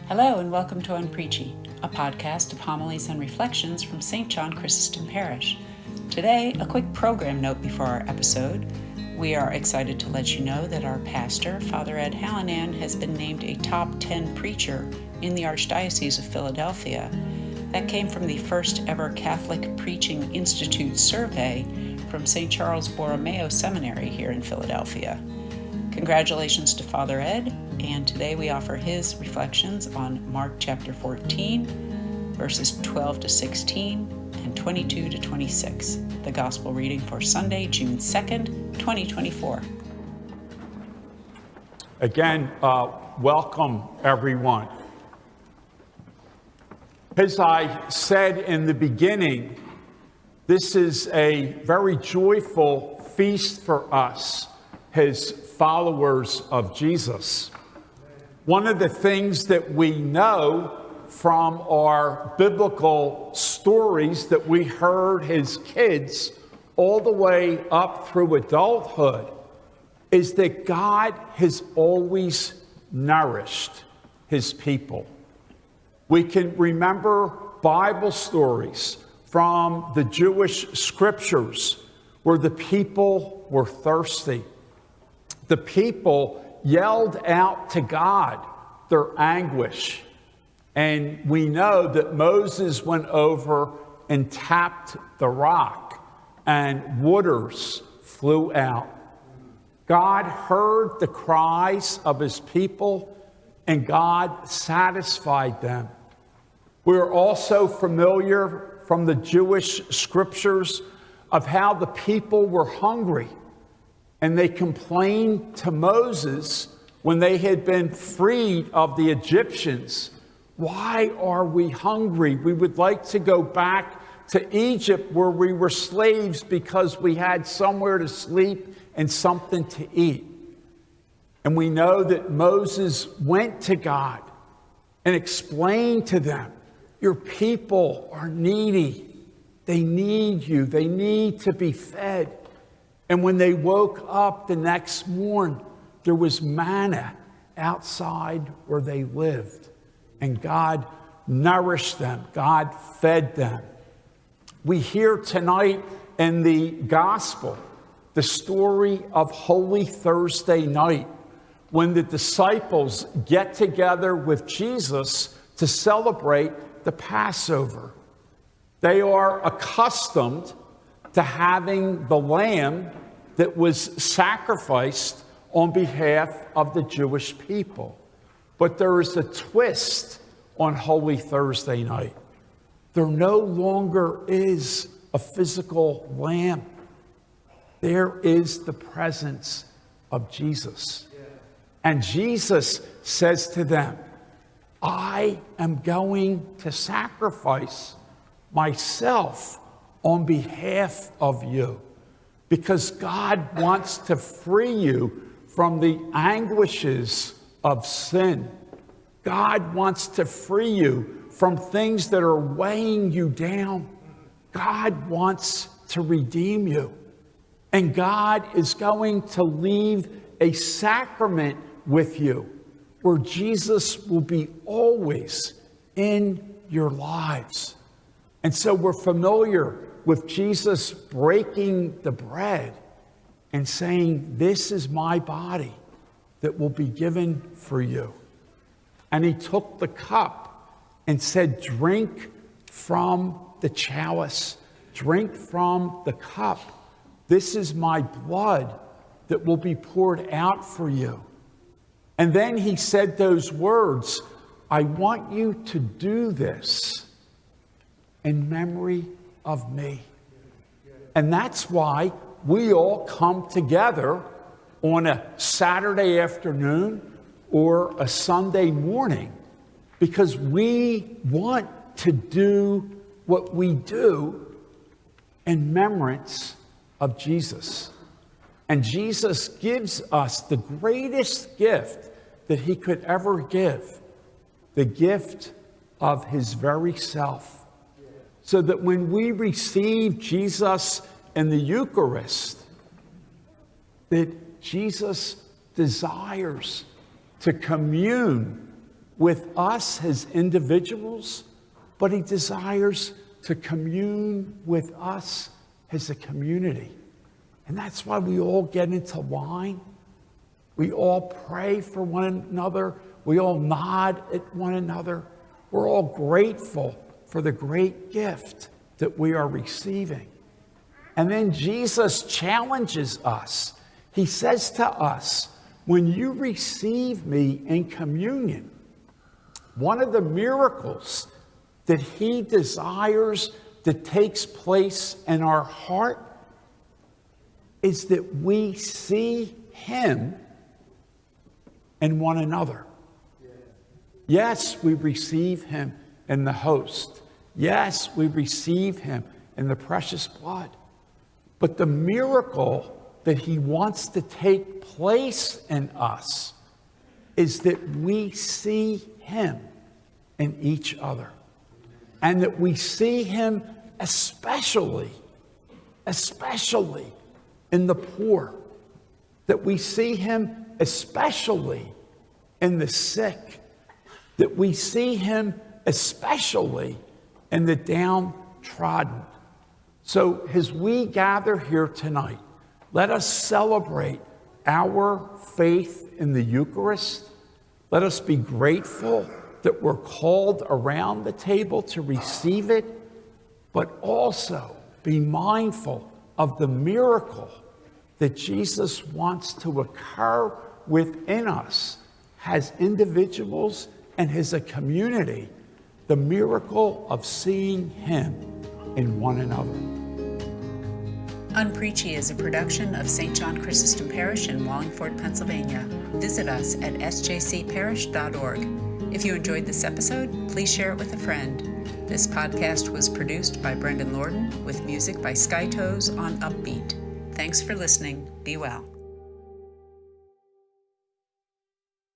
Hello and welcome to Unpreachy, a podcast of homilies and reflections from St. John Chrysostom Parish. Today, a quick program note before our episode. We are excited to let you know that our pastor, Father Ed Hallinan, has been named a top 10 preacher in the Archdiocese of Philadelphia. That came from the first ever Catholic Preaching Institute survey from St. Charles Borromeo Seminary here in Philadelphia. Congratulations to Father Ed, and today we offer his reflections on Mark chapter 14, verses 12 to 16 and 22 to 26, the Gospel reading for Sunday, June 2nd, 2024. Again, welcome everyone. As I said in the beginning, this is a very joyful feast for us, his followers of Jesus. One of the things that we know from our biblical stories that we heard as kids all the way up through adulthood is that God has always nourished his people. We can remember Bible stories from the Jewish scriptures where the people were thirsty. The people yelled out to God their anguish. And we know that Moses went over and tapped the rock, and waters flew out. God heard the cries of his people, and God satisfied them. We're also familiar from the Jewish scriptures of how the people were hungry. And they complained to Moses when they had been freed of the Egyptians. Why are we hungry? We would like to go back to Egypt where we were slaves because we had somewhere to sleep and something to eat. And we know that Moses went to God and explained to them, your people are needy. They need you. They need to be fed. And when they woke up the next morn, there was manna outside where they lived. And God nourished them. God fed them. We hear tonight in the gospel the story of Holy Thursday night when the disciples get together with Jesus to celebrate the Passover. They are accustomed to having the lamb that was sacrificed on behalf of the Jewish people. But there is a twist on Holy Thursday night. There no longer is a physical lamb. There is the presence of Jesus. And Jesus says to them, I am going to sacrifice myself on behalf of you, because God wants to free you from the anguishes of sin. God wants to free you from things that are weighing you down. God wants to redeem you. And God is going to leave a sacrament with you where Jesus will be always in your lives. And so we're familiar with Jesus breaking the bread and saying, this is my body that will be given for you. And he took the cup and said, drink from the chalice, drink from the cup. This is my blood that will be poured out for you. And then he said those words, I want you to do this in memory of me. And that's why we all come together on a Saturday afternoon or a Sunday morning, because we want to do what we do in remembrance of Jesus. And Jesus gives us the greatest gift that he could ever give, the gift of his very self. So that when we receive Jesus in the Eucharist, that Jesus desires to commune with us as individuals, but he desires to commune with us as a community. And that's why we all get into line. We all pray for one another. We all nod at one another. We're all grateful for the great gift that we are receiving. And then Jesus challenges us. He says to us, when you receive me in communion, one of the miracles that he desires that takes place in our heart is that we see him in one another. Yes, we receive him in the host. Yes, we receive him in the precious blood. But the miracle that he wants to take place in us is that we see him in each other. And that we see him especially in the poor. That we see him especially in the sick. That we see him especially in the downtrodden. So as we gather here tonight, let us celebrate our faith in the Eucharist. Let us be grateful that we're called around the table to receive it, but also be mindful of the miracle that Jesus wants to occur within us as individuals and as a community, the miracle of seeing him in one another. Unpreachy is a production of St. John Chrysostom Parish in Wallingford, Pennsylvania. Visit us at sjcparish.org. If you enjoyed this episode, please share it with a friend. This podcast was produced by Brendan Lorden with music by Skytoes on Upbeat. Thanks for listening. Be well.